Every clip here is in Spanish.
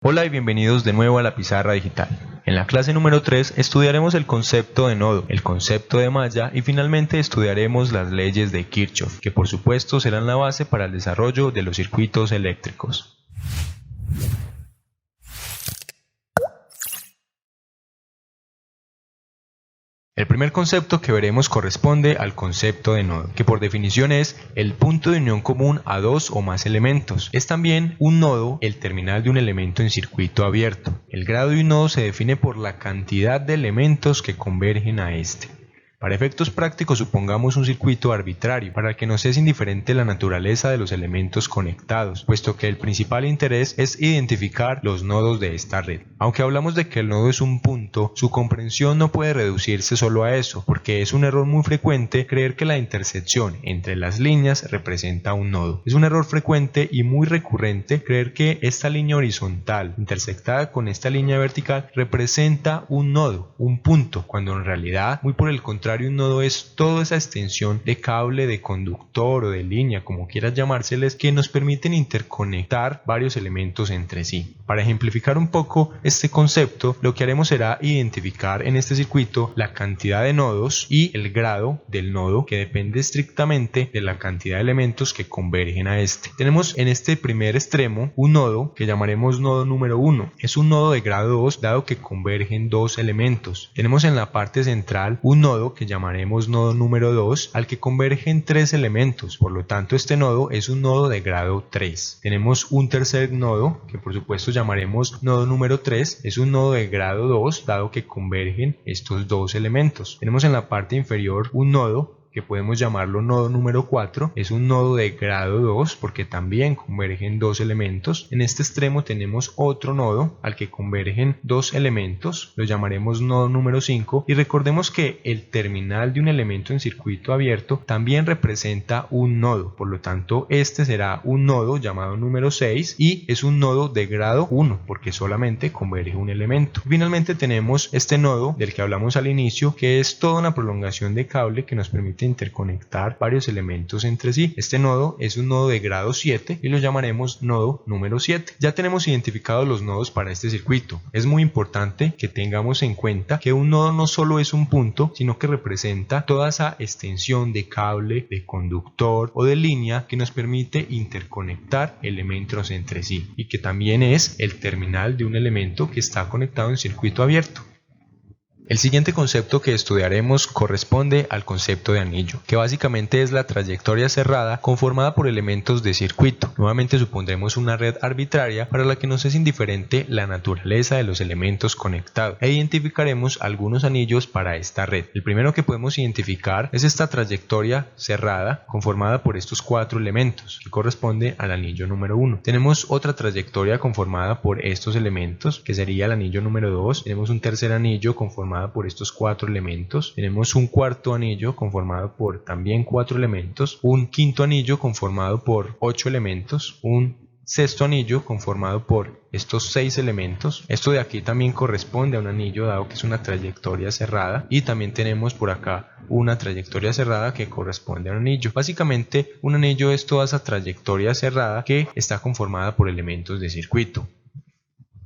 Hola y bienvenidos de nuevo a la pizarra digital. En la clase número 3 estudiaremos el concepto de nodo, el concepto de malla y finalmente estudiaremos las leyes de Kirchhoff, que por supuesto serán la base para el desarrollo de los circuitos eléctricos. El primer concepto que veremos corresponde al concepto de nodo, que por definición es el punto de unión común a dos o más elementos. Es también un nodo el terminal de un elemento en circuito abierto. El grado de un nodo se define por la cantidad de elementos que convergen a este. Para efectos prácticos supongamos un circuito arbitrario, para el que nos es indiferente la naturaleza de los elementos conectados, puesto que el principal interés es identificar los nodos de esta red. Aunque hablamos de que el nodo es un punto, su comprensión no puede reducirse solo a eso, porque es un error muy frecuente creer que la intersección entre las líneas representa un nodo. Es un error frecuente y muy recurrente creer que esta línea horizontal intersectada con esta línea vertical representa un nodo, un punto, cuando en realidad, muy por el contrario, un nodo es toda esa extensión de cable, de conductor o de línea, como quieras llamárseles, que nos permiten interconectar varios elementos entre sí. Para ejemplificar un poco este concepto, lo que haremos será identificar en este circuito la cantidad de nodos y el grado del nodo, que depende estrictamente de la cantidad de elementos que convergen a este. Tenemos en este primer extremo un nodo que llamaremos nodo número 1. Es un nodo de grado 2 dado que convergen dos elementos. Tenemos en la parte central un nodo que llamaremos nodo número 2 al que convergen tres elementos, por lo tanto este nodo es un nodo de grado 3. Tenemos un tercer nodo que por supuesto llamaremos nodo número 3, es un nodo de grado 2 dado que convergen estos dos elementos. Tenemos en la parte inferior un nodo que podemos llamarlo nodo número 4, es un nodo de grado 2 porque también convergen dos elementos. En este extremo tenemos otro nodo al que convergen dos elementos, lo llamaremos nodo número 5 y recordemos que el terminal de un elemento en circuito abierto también representa un nodo, por lo tanto este será un nodo llamado número 6 y es un nodo de grado 1 porque solamente converge un elemento. Finalmente tenemos este nodo del que hablamos al inicio, que es toda una prolongación de cable que nos permite interconectar varios elementos entre sí. Este nodo es un nodo de grado 7 y lo llamaremos nodo número 7. Ya tenemos identificados los nodos para este circuito. Es muy importante que tengamos en cuenta que un nodo no solo es un punto, sino que representa toda esa extensión de cable, de conductor o de línea que nos permite interconectar elementos entre sí y que también es el terminal de un elemento que está conectado en circuito abierto. El siguiente concepto que estudiaremos corresponde al concepto de anillo, que básicamente es la trayectoria cerrada conformada por elementos de circuito. Nuevamente supondremos una red arbitraria para la que nos es indiferente la naturaleza de los elementos conectados e identificaremos algunos anillos para esta red. El primero que podemos identificar es esta trayectoria cerrada conformada por estos cuatro elementos, que corresponde al anillo número 1. Tenemos otra trayectoria conformada por estos elementos, que sería el anillo número 2. Tenemos un tercer anillo conformado por estos cuatro elementos, tenemos un cuarto anillo conformado por también cuatro elementos, un quinto anillo conformado por 8 elementos, un sexto anillo conformado por estos 6 elementos. Esto de aquí también corresponde a un anillo dado que es una trayectoria cerrada y también tenemos por acá una trayectoria cerrada que corresponde a un anillo. Básicamente un anillo es toda esa trayectoria cerrada que está conformada por elementos de circuito.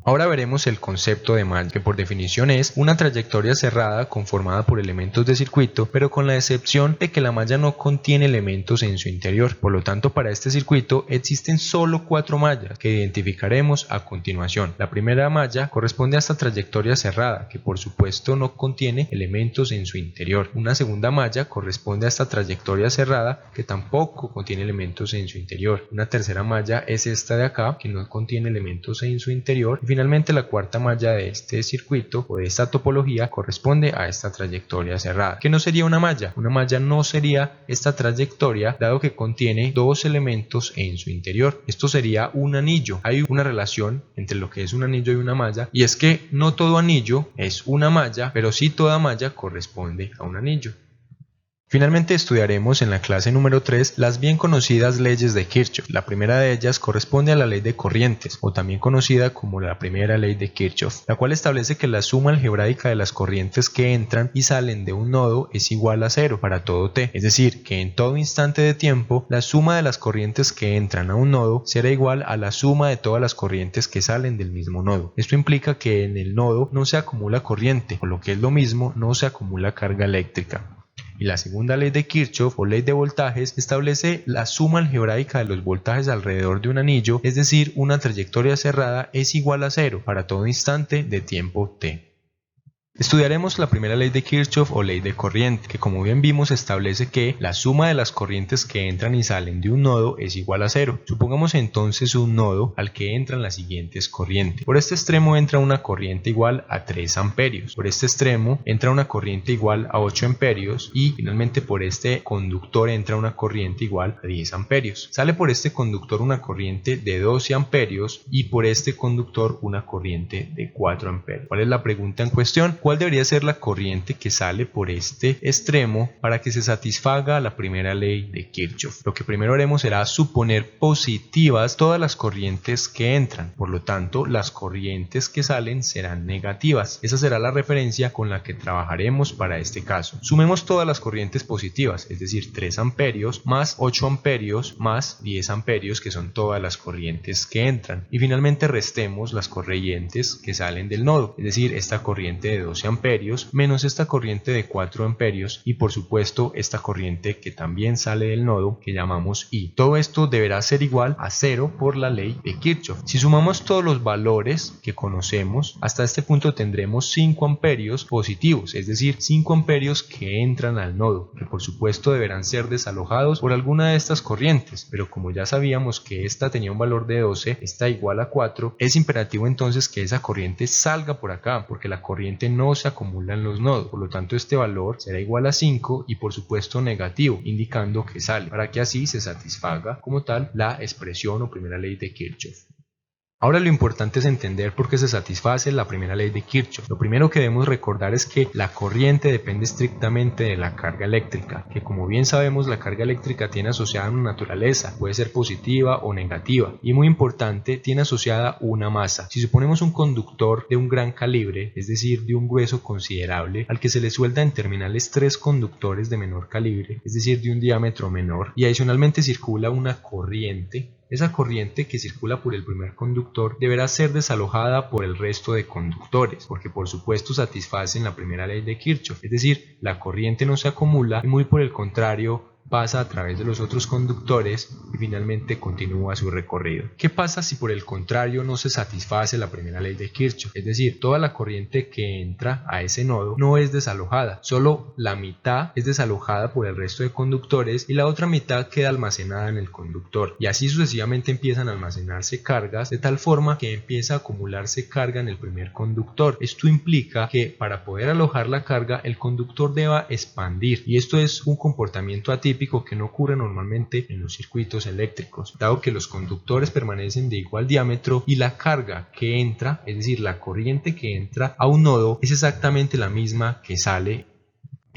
Ahora veremos el concepto de malla, que por definición es una trayectoria cerrada conformada por elementos de circuito, pero con la excepción de que la malla no contiene elementos en su interior. Por lo tanto, para este circuito existen solo 4 mallas que identificaremos a continuación. La primera malla corresponde a esta trayectoria cerrada, que por supuesto no contiene elementos en su interior. Una segunda malla corresponde a esta trayectoria cerrada, que tampoco contiene elementos en su interior. Una tercera malla es esta de acá, que no contiene elementos en su interior. Finalmente, la cuarta malla de este circuito o de esta topología corresponde a esta trayectoria cerrada, que no sería una malla. Una malla no sería esta trayectoria dado que contiene dos elementos en su interior. Esto sería un anillo. Hay una relación entre lo que es un anillo y una malla, y es que no todo anillo es una malla, pero sí toda malla corresponde a un anillo. Finalmente estudiaremos en la clase número 3 las bien conocidas leyes de Kirchhoff. La primera de ellas corresponde a la ley de corrientes, o también conocida como la primera ley de Kirchhoff, la cual establece que la suma algebraica de las corrientes que entran y salen de un nodo es igual a 0 para todo t, es decir, que en todo instante de tiempo la suma de las corrientes que entran a un nodo será igual a la suma de todas las corrientes que salen del mismo nodo. Esto implica que en el nodo no se acumula corriente, o lo que es lo mismo, no se acumula carga eléctrica. Y la segunda ley de Kirchhoff o ley de voltajes establece la suma algebraica de los voltajes alrededor de un anillo, es decir, una trayectoria cerrada es igual a 0 para todo instante de tiempo t. Estudiaremos la primera ley de Kirchhoff o ley de corriente, que como bien vimos establece que la suma de las corrientes que entran y salen de un nodo es igual a 0. Supongamos entonces un nodo al que entran las siguientes corrientes. Por este extremo entra una corriente igual a 3 amperios, por este extremo entra una corriente igual a 8 amperios y finalmente por este conductor entra una corriente igual a 10 amperios. Sale por este conductor una corriente de 12 amperios y por este conductor una corriente de 4 amperios. ¿Cuál es la pregunta en cuestión? ¿Cuál debería ser la corriente que sale por este extremo para que se satisfaga la primera ley de Kirchhoff? Lo que primero haremos será suponer positivas todas las corrientes que entran, por lo tanto las corrientes que salen serán negativas. Esa será la referencia con la que trabajaremos para este caso. Sumemos todas las corrientes positivas, es decir 3 amperios más 8 amperios más 10 amperios, que son todas las corrientes que entran, y finalmente restemos las corrientes que salen del nodo, es decir esta corriente de 12 amperios menos esta corriente de 4 amperios y por supuesto esta corriente que también sale del nodo que llamamos I. Todo esto deberá ser igual a 0 por la ley de Kirchhoff. Si sumamos todos los valores que conocemos, hasta este punto tendremos 5 amperios positivos, es decir 5 amperios que entran al nodo, que por supuesto deberán ser desalojados por alguna de estas corrientes, pero como ya sabíamos que esta tenía un valor de 12, esta igual a 4, es imperativo entonces que esa corriente salga por acá, porque la corriente no se acumula en los nodos, por lo tanto este valor será igual a 5 y por supuesto negativo, indicando que sale, para que así se satisfaga como tal la expresión o primera ley de Kirchhoff. Ahora lo importante es entender por qué se satisface la primera ley de Kirchhoff. Lo primero que debemos recordar es que la corriente depende estrictamente de la carga eléctrica, que como bien sabemos la carga eléctrica tiene asociada una naturaleza, puede ser positiva o negativa, y muy importante, tiene asociada una masa. Si suponemos un conductor de un gran calibre, es decir de un grueso considerable, al que se le suelda en terminales 3 conductores de menor calibre, es decir de un diámetro menor, y adicionalmente circula una corriente, esa corriente que circula por el primer conductor deberá ser desalojada por el resto de conductores, porque por supuesto satisfacen la primera ley de Kirchhoff, es decir, la corriente no se acumula y muy por el contrario pasa a través de los otros conductores y finalmente continúa su recorrido. ¿Qué pasa si por el contrario no se satisface la primera ley de Kirchhoff? Es decir, toda la corriente que entra a ese nodo no es desalojada, solo la mitad es desalojada por el resto de conductores y la otra mitad queda almacenada en el conductor, y así sucesivamente empiezan a almacenarse cargas de tal forma que empieza a acumularse carga en el primer conductor. Esto implica que para poder alojar la carga el conductor deba expandir, y esto es un comportamiento atípico que no ocurre normalmente en los circuitos eléctricos, dado que los conductores permanecen de igual diámetro y la carga que entra, es decir, la corriente que entra a un nodo es exactamente la misma que sale.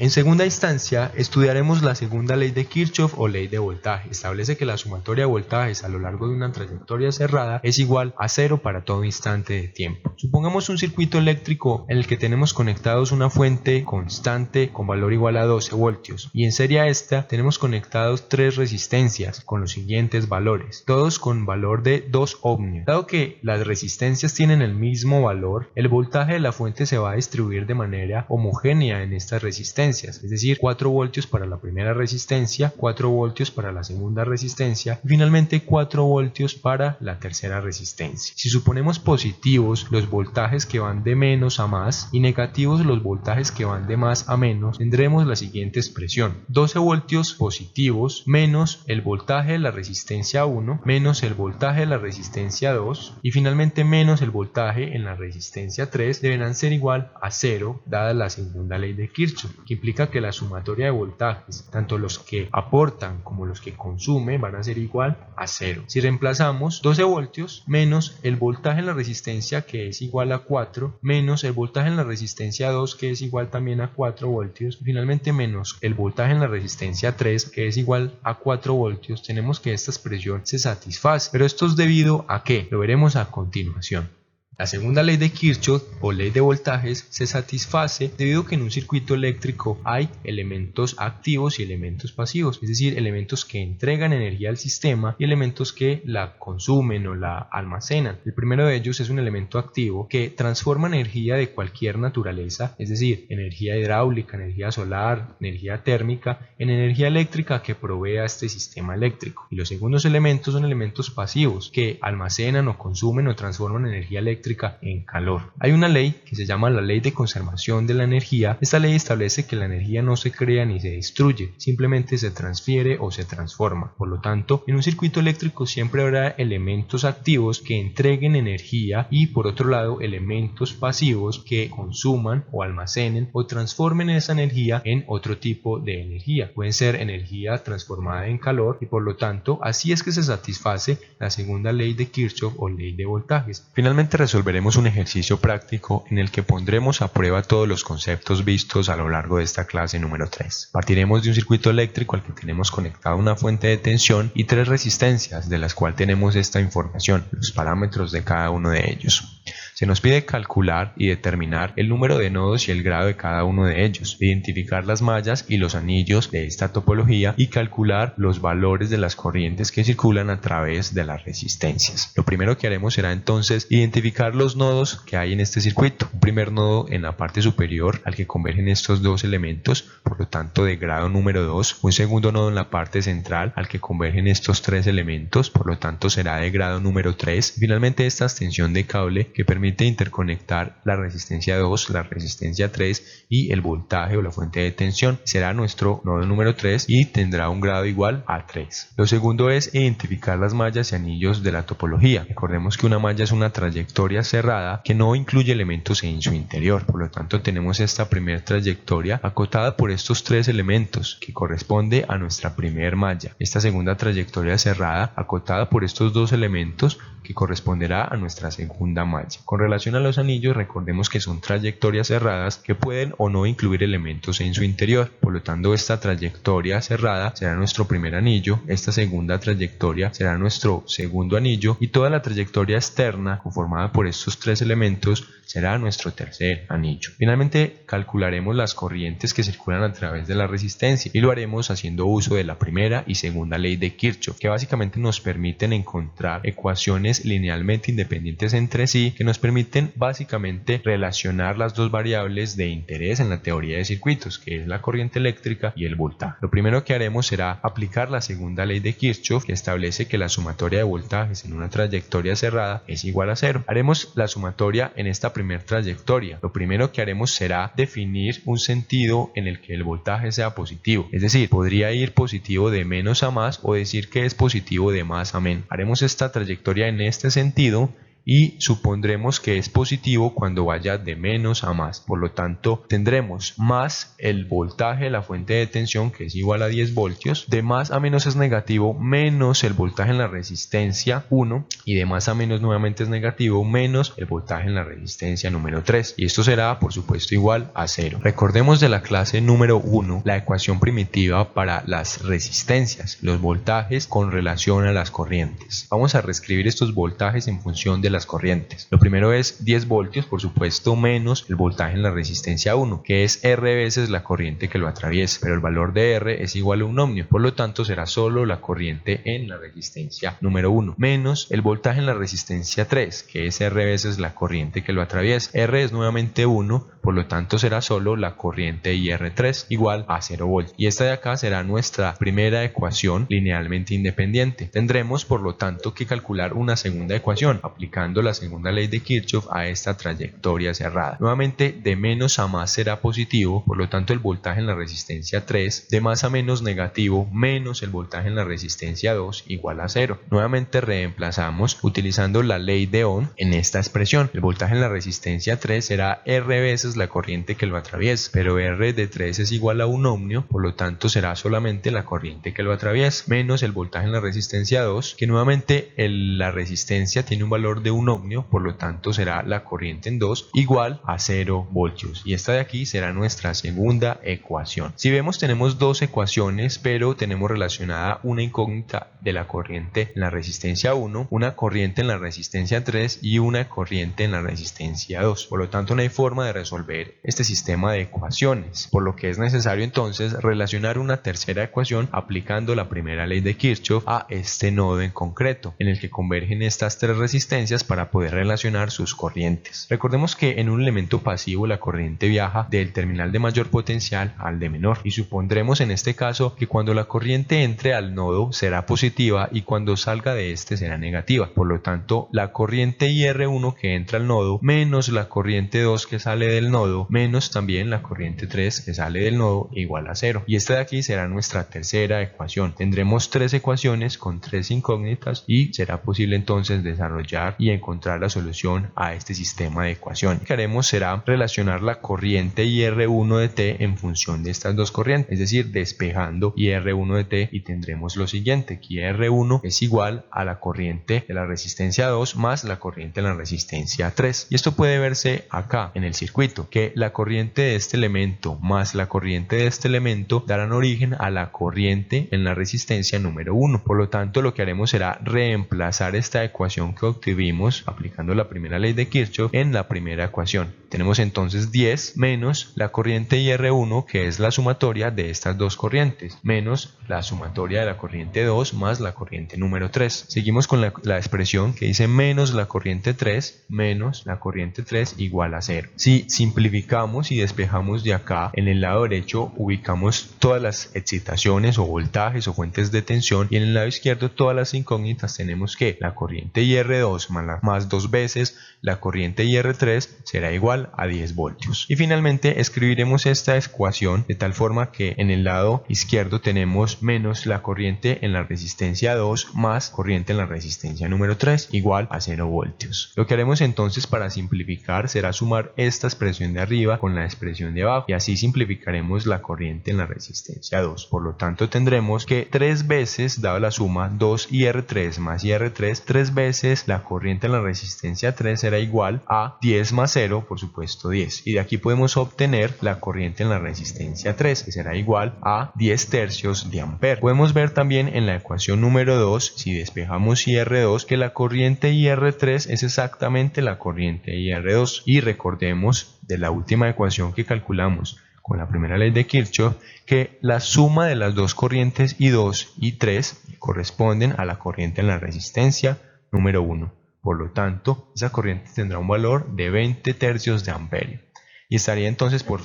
En segunda instancia, estudiaremos la segunda ley de Kirchhoff o ley de voltaje. Establece que la sumatoria de voltajes a lo largo de una trayectoria cerrada es igual a 0 para todo instante de tiempo. Supongamos un circuito eléctrico en el que tenemos conectados una fuente constante con valor igual a 12 voltios y en serie a esta tenemos conectados 3 resistencias con los siguientes valores, todos con valor de 2 ohmios. Dado que las resistencias tienen el mismo valor, el voltaje de la fuente se va a distribuir de manera homogénea en estas resistencias, es decir 4 voltios para la primera resistencia, 4 voltios para la segunda resistencia y finalmente 4 voltios para la tercera resistencia. Si suponemos positivos los voltajes que van de menos a más y negativos los voltajes que van de más a menos, tendremos la siguiente expresión: 12 voltios positivos menos el voltaje de la resistencia 1 menos el voltaje de la resistencia 2 y finalmente menos el voltaje en la resistencia 3 deberán ser igual a 0 dada la segunda ley de Kirchhoff, que implica que la sumatoria de voltajes, tanto los que aportan como los que consumen, van a ser igual a 0. Si reemplazamos 12 voltios menos el voltaje en la resistencia, que es igual a 4, menos el voltaje en la resistencia 2, que es igual también a 4 voltios, y finalmente menos el voltaje en la resistencia 3, que es igual a 4 voltios, tenemos que esta expresión se satisface. Pero esto es debido a ¿qué? Lo veremos a continuación. La segunda ley de Kirchhoff o ley de voltajes se satisface debido a que en un circuito eléctrico hay elementos activos y elementos pasivos, es decir, elementos que entregan energía al sistema y elementos que la consumen o la almacenan. El primero de ellos es un elemento activo que transforma energía de cualquier naturaleza, es decir, energía hidráulica, energía solar, energía térmica, en energía eléctrica que provee a este sistema eléctrico. Y los segundos elementos son elementos pasivos que almacenan o consumen o transforman energía eléctrica en calor. Hay una ley que se llama la ley de conservación de la energía. Esta ley establece que la energía no se crea ni se destruye, simplemente se transfiere o se transforma. Por lo tanto, en un circuito eléctrico siempre habrá elementos activos que entreguen energía y por otro lado elementos pasivos que consuman o almacenen o transformen esa energía en otro tipo de energía. Pueden ser energía transformada en calor y por lo tanto así es que se satisface la segunda ley de Kirchhoff o ley de voltajes. Finalmente resolveremos un ejercicio práctico en el que pondremos a prueba todos los conceptos vistos a lo largo de esta clase número 3. Partiremos de un circuito eléctrico al que tenemos conectada una fuente de tensión y 3 resistencias de las cuales tenemos esta información, los parámetros de cada uno de ellos. Se nos pide calcular y determinar el número de nodos y el grado de cada uno de ellos, identificar las mallas y los anillos de esta topología y calcular los valores de las corrientes que circulan a través de las resistencias. Lo primero que haremos será entonces identificar los nodos que hay en este circuito. Un primer nodo en la parte superior al que convergen estos dos elementos, por lo tanto de grado número 2. Un segundo nodo en la parte central al que convergen estos 3 elementos, por lo tanto será de grado número 3. Finalmente esta extensión de cable que permite interconectar la resistencia 2, la resistencia 3 y el voltaje o la fuente de tensión será nuestro nodo número 3 y tendrá un grado igual a 3. Lo segundo es identificar las mallas y anillos de la topología. Recordemos que una malla es una trayectoria cerrada que no incluye elementos en su interior, por lo tanto tenemos esta primera trayectoria acotada por estos 3 elementos que corresponde a nuestra primer malla. Esta segunda trayectoria cerrada acotada por estos 2 elementos que corresponderá a nuestra segunda malla. Con relación a los anillos, recordemos que son trayectorias cerradas que pueden o no incluir elementos en su interior. Por lo tanto, esta trayectoria cerrada será nuestro primer anillo, esta segunda trayectoria será nuestro segundo anillo y toda la trayectoria externa conformada por estos 3 elementos será nuestro tercer anillo. Finalmente, calcularemos las corrientes que circulan a través de la resistencia y lo haremos haciendo uso de la primera y segunda ley de Kirchhoff, que básicamente nos permiten encontrar ecuaciones linealmente independientes entre sí que nos permiten básicamente relacionar las dos variables de interés en la teoría de circuitos, que es la corriente eléctrica y el voltaje. Lo primero que haremos será aplicar la segunda ley de Kirchhoff, que establece que la sumatoria de voltajes en una trayectoria cerrada es igual a 0. Haremos la sumatoria en esta primera trayectoria. Lo primero que haremos será definir un sentido en el que el voltaje sea positivo, es decir, podría ir positivo de menos a más o decir que es positivo de más a menos. Haremos esta trayectoria en este sentido y supondremos que es positivo cuando vaya de menos a más. Por lo tanto, tendremos más el voltaje de la fuente de tensión, que es igual a 10 voltios. De más a menos es negativo, menos el voltaje en la resistencia 1. Y de más a menos nuevamente es negativo, menos el voltaje en la resistencia número 3. Y esto será, por supuesto, igual a 0. Recordemos de la clase número 1 la ecuación primitiva para las resistencias, los voltajes con relación a las corrientes. Vamos a reescribir estos voltajes en función de las corrientes. Lo primero es 10 voltios, por supuesto, menos el voltaje en la resistencia 1, que es R veces la corriente que lo atraviesa, pero el valor de R es igual a un ohmio, por lo tanto será solo la corriente en la resistencia número 1, menos el voltaje en la resistencia 3, que es R veces la corriente que lo atraviesa. R es nuevamente 1, por lo tanto será solo la corriente IR3 igual a 0 voltios. Y esta de acá será nuestra primera ecuación linealmente independiente. Tendremos, por lo tanto, que calcular una segunda ecuación, aplicando la segunda ley de Kirchhoff a esta trayectoria cerrada. Nuevamente, de menos a más será positivo, por lo tanto el voltaje en la resistencia 3, de más a menos negativo, menos el voltaje en la resistencia 2 igual a 0. Nuevamente reemplazamos utilizando la ley de Ohm en esta expresión. El voltaje en la resistencia 3 será R veces la corriente que lo atraviesa, pero R de 3 es igual a un ohmio, por lo tanto será solamente la corriente que lo atraviesa, menos el voltaje en la resistencia 2, que nuevamente la resistencia tiene un valor de un ohmio, por lo tanto será la corriente en 2 igual a 0 voltios. Y esta de aquí será nuestra segunda ecuación. Si vemos, tenemos dos ecuaciones, pero tenemos relacionada una incógnita de la corriente en la resistencia 1, una corriente en la resistencia 3 y una corriente en la resistencia 2. Por lo tanto, no hay forma de resolver este sistema de ecuaciones, por lo que es necesario entonces relacionar una tercera ecuación aplicando la primera ley de Kirchhoff a este nodo en concreto, en el que convergen estas tres resistencias para poder relacionar sus corrientes. Recordemos que en un elemento pasivo la corriente viaja del terminal de mayor potencial al de menor, y supondremos en este caso que cuando la corriente entre al nodo será positiva y cuando salga de este será negativa. Por lo tanto, la corriente IR1 que entra al nodo menos la corriente 2 que sale del nodo menos también la corriente 3 que sale del nodo igual a 0. Y esta de aquí será nuestra tercera ecuación. Tendremos tres ecuaciones con tres incógnitas y será posible entonces desarrollar y encontrar la solución a este sistema de ecuaciones. Lo que haremos será relacionar la corriente IR1 de T en función de estas dos corrientes, es decir, despejando IR1 de T, y tendremos lo siguiente, que IR1 es igual a la corriente de la resistencia 2 más la corriente de la resistencia 3. Y esto puede verse acá en el circuito, que la corriente de este elemento más la corriente de este elemento darán origen a la corriente en la resistencia número 1. Por lo tanto, lo que haremos será reemplazar esta ecuación que obtuvimos aplicando la primera ley de Kirchhoff en la primera ecuación. Tenemos entonces 10 menos la corriente IR1, que es la sumatoria de estas dos corrientes, menos la sumatoria de la corriente 2 más la corriente número 3. Seguimos con la expresión que dice menos la corriente 3 menos la corriente 3 igual a 0. Si simplificamos y despejamos de acá, en el lado derecho ubicamos todas las excitaciones o voltajes o fuentes de tensión, y en el lado izquierdo todas las incógnitas. Tenemos que la corriente IR2 más 2 veces la corriente IR3 será igual a 10 voltios. Y finalmente escribiremos esta ecuación de tal forma que en el lado izquierdo tenemos menos la corriente en la resistencia 2 más corriente en la resistencia número 3 igual a 0 voltios. Lo que haremos entonces para simplificar será sumar esta expresión de arriba con la expresión de abajo, y así simplificaremos la corriente en la resistencia 2. Por lo tanto, tendremos que 3 veces, dada la suma 2 IR3 más IR3, 3 veces la corriente en la resistencia 3 será igual a 10 más 0, por supuesto 10. Y de aquí podemos obtener la corriente en la resistencia 3, que será igual a 10 tercios de ampere. Podemos ver también en la ecuación número 2, si despejamos IR2, que la corriente IR3 es exactamente la corriente IR2. Y recordemos de la última ecuación que calculamos con la primera ley de Kirchhoff, que la suma de las dos corrientes I2 y 3 corresponden a la corriente en la resistencia número 1. Por lo tanto, esa corriente tendrá un valor de 20 tercios de amperio. Y estaría entonces, por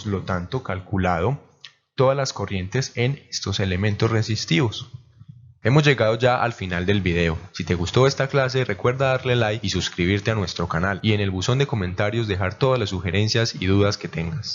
lo tanto, calculado todas las corrientes en estos elementos resistivos. Hemos llegado ya al final del video. Si te gustó esta clase, recuerda darle like y suscribirte a nuestro canal, y en el buzón de comentarios dejar todas las sugerencias y dudas que tengas.